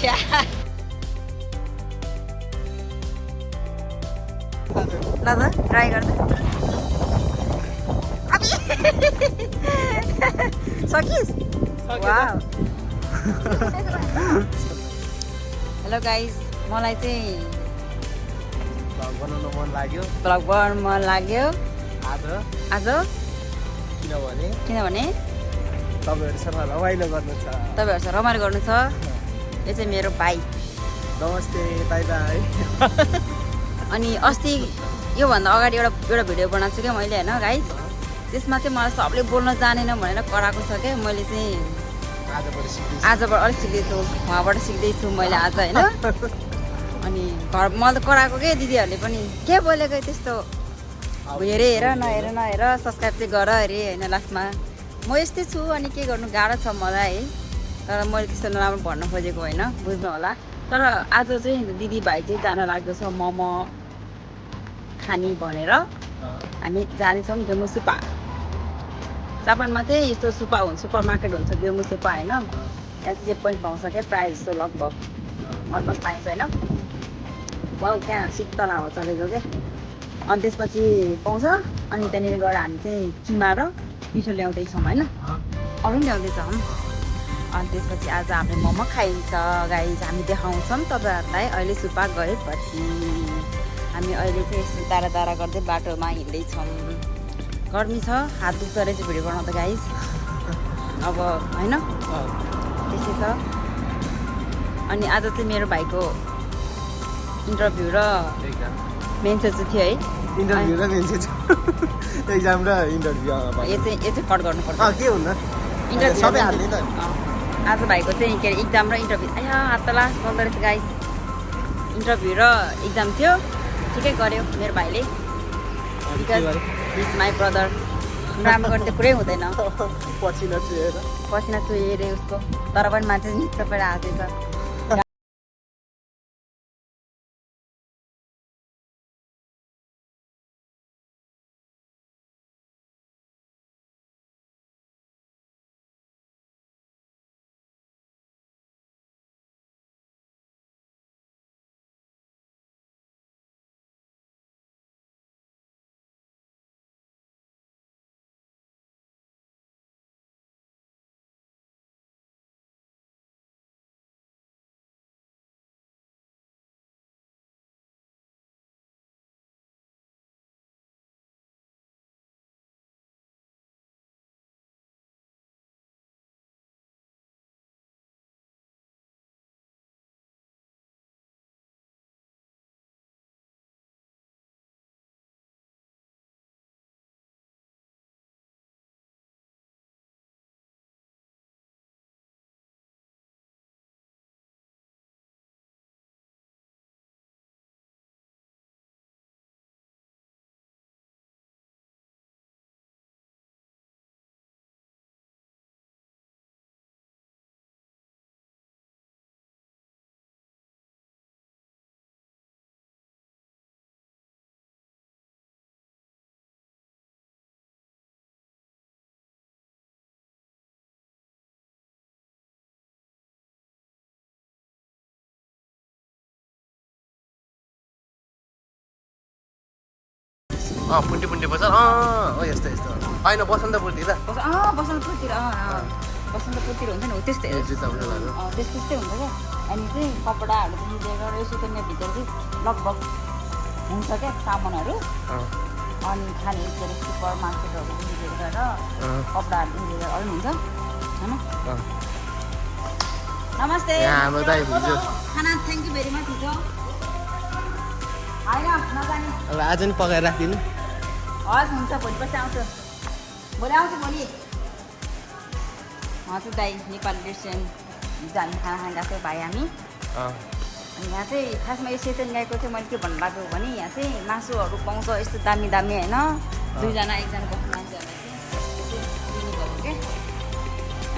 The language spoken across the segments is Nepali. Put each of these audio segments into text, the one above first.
छ्या ल त ट्राई गर्दा सकिस वाउ हेलो गाइज मलाई चाहिँ भ्लग बनाउन मन लाग्यो भ्लग बनाउन मन लाग्यो आज किनभने तपाईँहरूसँग रमाइलो गर्नु छ तपाईँहरूसँग रमाइलो गर्नु छ यो चाहिँ मेरो भाइ नमस्ते बाई बाई अनि अस्ति योभन्दा अगाडि एउटा भिडियो बनाएको छु क्या मैले होइन गाइज त्यसमा चाहिँ मलाई सबले बोल्न जानेन भनेर कराएको छ क्या मैले चाहिँ आजबाट अलिक सिक्दैछु उहाँबाट सिक्दैछु मैले आज होइन अनि घर मलाई त कराएको के दिदीहरूले पनि के बोलेको त्यस्तो हेर नहेर सब्सक्राइब चाहिँ गर अरे होइन लास्टमा म यस्तै छु अनि के गर्नु गाह्रो छ मलाई है तर मैले त्यस्तो नराम्रो भन्न खोजेको होइन बुझ्नु होला तर आज चाहिँ दिदी भाइ चाहिँ जान लाग्दछ मोमो खाने भनेर हामी जानेछौँ गेमु सुपा जापानमा चाहिँ यस्तो सुपर मार्केट हुन्छ गेमु सुपा होइन यहाँ चाहिँ जे पनि पाउँछ क्या प्रायः जस्तो लगभग अलमोस्ट पाइन्छ होइन वाउ त्यहाँ शीतल हावा चलेको क्या अनि त्यसपछि पाउँछ अनि त्यहाँनिर गएर हामी चाहिँ किमा र मिठो ल्याउँदैछौँ होइन अरू पनि ल्याउँदैछौँ अनि त्यसपछि आज हामीले मोमो खाइन्छ गाइज हामी देखाउँछौँ तपाईँहरूलाई अहिले सुपा गएपछि हामी अहिले चाहिँ यस्तो दारा गर्दै बाटोमा हिँड्दैछौँ गर्मी छ हात दुख्दो रहेछ भिडियो बनाउँदा गाइज अब होइन त्यस्तै छ अनि आज चाहिँ मेरो भाइको इन्टरभ्यू र मेन चाहिँ थियो है इन्टरभ्यू र मेन एक्जाम र इन्टरभ्यू यो चाहिँ कट गर्नुपर्छ के हुन्न इन्टरभ्यू सबै हाल्ने त आज भाइको चाहिँ के अरे इक्जाम र इन्टरभ्यू आया हात त लास्ट गर्दो रहेछ गाइज इन्टरभ्यू र इक्जाम थियो ठिकै गर्यो मेरो भाइले बिकज इज माई ब्रदर राम्रो गर्ने त कुरै हुँदैन पसिना चुहेर उसको तर पनि मान्छे निच्च पहिला हाल्दैछ पुन्टी बजार यस्तो होइन बसन्तपुरतिर बसन्तपुरतिर हुन्छ नि हो त्यस्तै त्यस्तै हुन्छ क्या अनि चाहिँ कपडाहरूदेखि लिएर यसो त्यहाँ भित्र चाहिँ लगभग हुन्छ क्या सामानहरू अनि खाने के अरे सुपर मार्केटहरूदेखि लिएर कपडाहरूदेखि लिएर अरू हुन्छ होइन नमस्ते खाना थ्याङ्क यू भेरी मच हिजो होइन नजाने आज नि पकाएर राखिदिनु हस् हुन्छ भोलि पछि आउँछु भोलि हजुर दाइ नेपाली रेस्टुरेन्ट हिजो हामी खाना खान गएको थियौँ भाइ हामी अनि यहाँ चाहिँ खासमा यो सेतन गाईको चाहिँ मैले के भन्नु लाग्यो भने यहाँ चाहिँ मासुहरू पाउँछ यस्तो दामी होइन दुईजना एकजना बस्ने मान्छेहरूलाई चाहिँ दिनुभएको क्या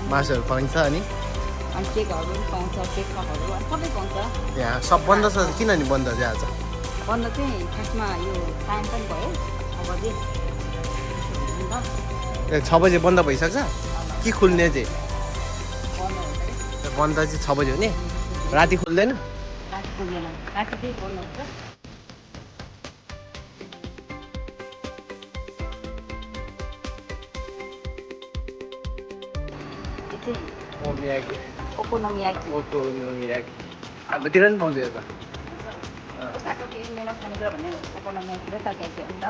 मासुहरू पाइन्छ अनि केकहरू पनि पाउँछ केक सपहरू अनि सबै पाउँछ यहाँ सब बन्द छ किन नि बन्द चाहिँ आज बन्द चाहिँ खासमा यो टाइम पनि भयो 6 बजे 6 बजे बन्द भइसक्छ कि खुल्ने चाहिँ बन्द चाहिँ 6 बजे हो नि राति खोल्दैन राति पुग्दैन राति त्यही खोल्नुहुन्छ यो चाहिँ ओमियाकी ओकोनोमियाकी ओकोनोमियाकी हाम्रोतिर पनि पाउँछ यता उताको केही मेहनत खानेकुरा भन्ने ओकोनोमियाकी र तर्कारी हो नि त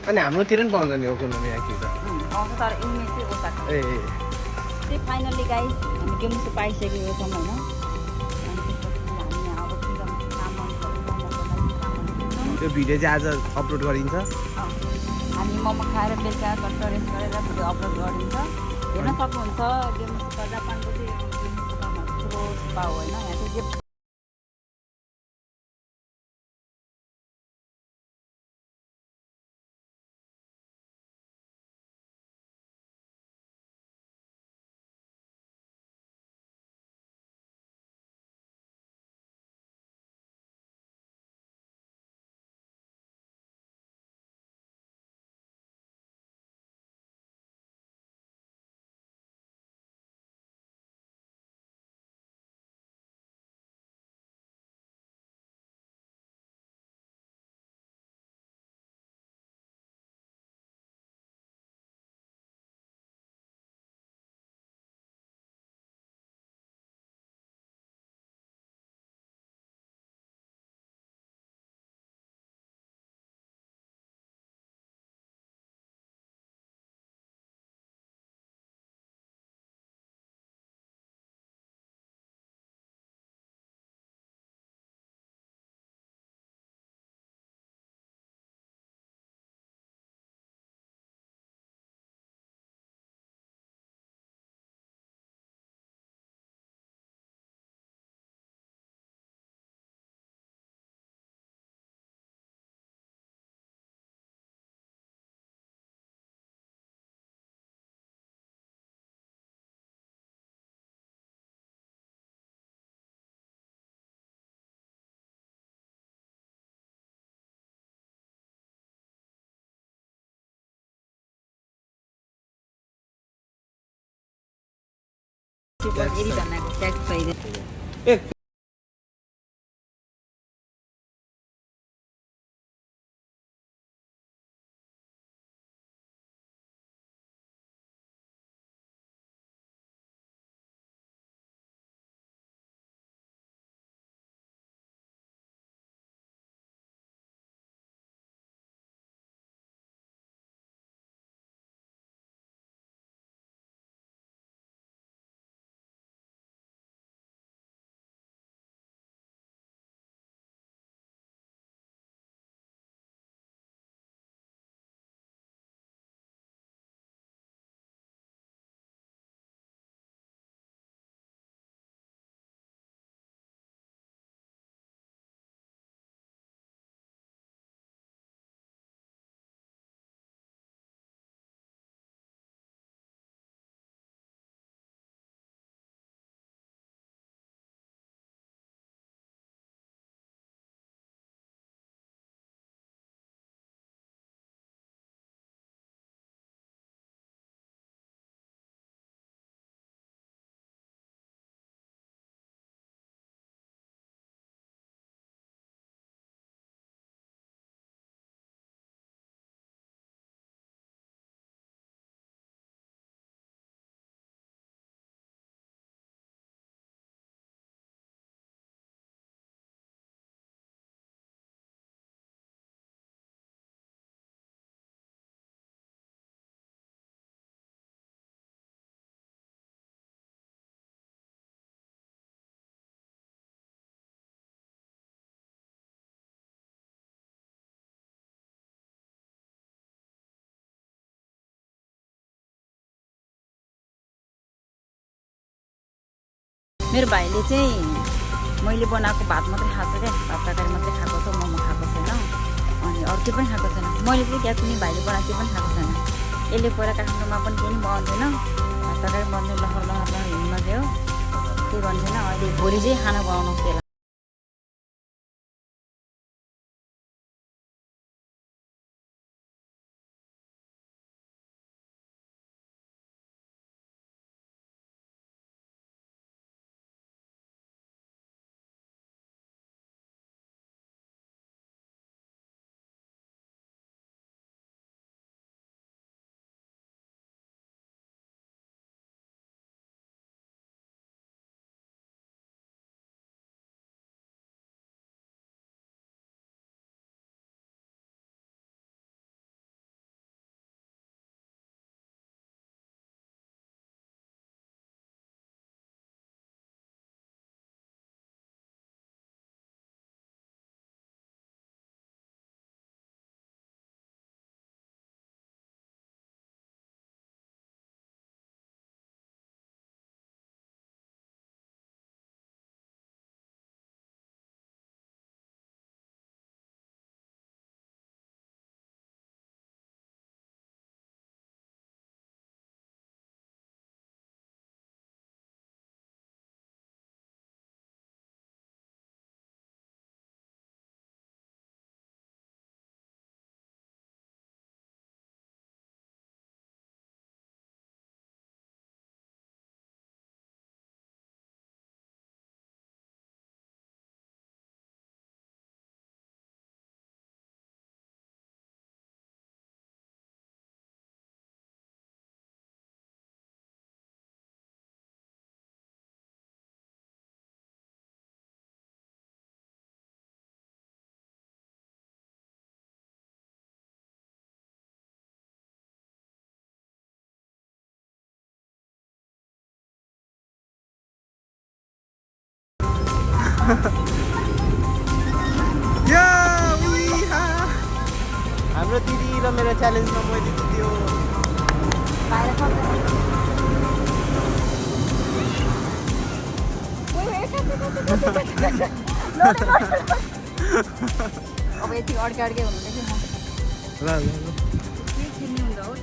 अनि हाम्रोतिर पनि पाउँछ नि ओकोनोमियाकी त पाउँछ तर यिनीहरू चाहिँ ओसाका ए चाहिँ फाइनल्ली गाइस हामी डेमोसो पाइसकेको छौँ होइन अनि त्यसपछि हामी यहाँ अब किनभने सामानहरू मोमोको लागि सामानहरू त्यो भिडियो चाहिँ आज अपलोड गरिन्छ हामी मोमो खाएर बेलुका कट्ट रेस्ट गरेर भिडियो अपलोड गरिन्छ हेर्न सक्नुहुन्छ डेमोसो जापानको चाहिँ डेमोसो ठुलो पाउ होइन यहाँ चाहिँ जे यदि भन्नाको ट्याक्स भइदियो ए मेरो भाइले चाहिँ मैले बनाएको भात मात्रै खाएको क्या भात तरकारी मात्रै खाएको छ मोमो खाएको छैन अनि अरू केही पनि खाएको छैन मैले चाहिँ क्या कुनै भाइले बनाएको केही पनि खाएको छैन यसले पहिला काठमाडौँमा पनि केही बनाउँदैन भात तरकारी बनाउँदै लहर लहर लहर हिँड्नु मात्रै हो केही भन्दैन अहिले भोलि चाहिँ खाना बनाउनु त्यसलाई या विहा हाम्रो दिदी र मेरो च्यालेन्जमा मैले जित्यो बाहिर सक्दैन अब यति अड्के अड्के हुनुहुँदैछ म ल ल ल के खेल्ने हुँदा हो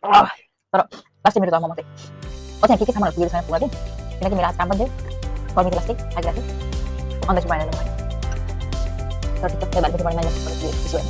तर लास्टै मेरो जन्म मात्रै त्यहाँ के सामानहरू पुगेको छैन पुग्न चाहिँ किनकि मेरो आज काम पनि थियो गर्मी लास्टै आइरहेको थियो अन्दाज बनाएर तर ठिक छ त्यो भएर पनि त्यसो भएन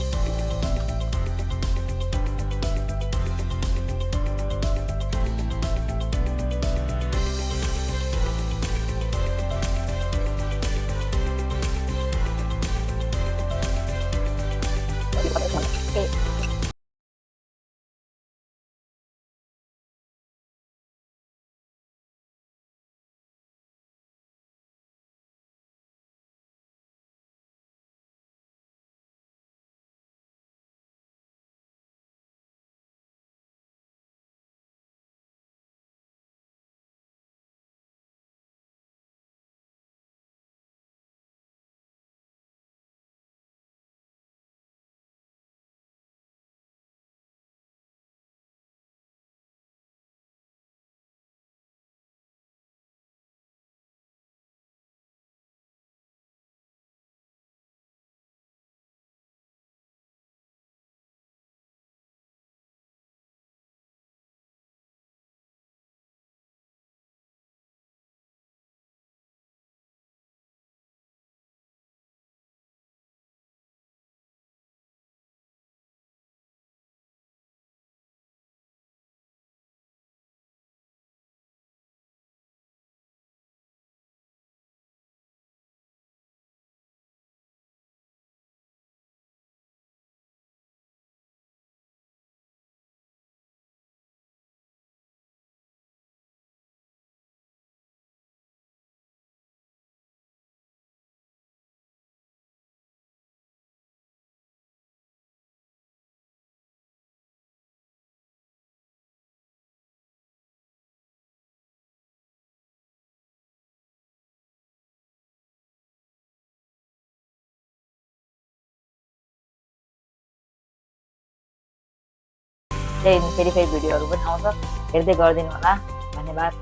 फेरि फेरि भिडियोहरू पनि आउँछ, हेर्दै गरिदिनु होला। धन्यवाद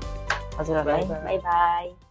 हजुरहरूलाई, बाई बाई।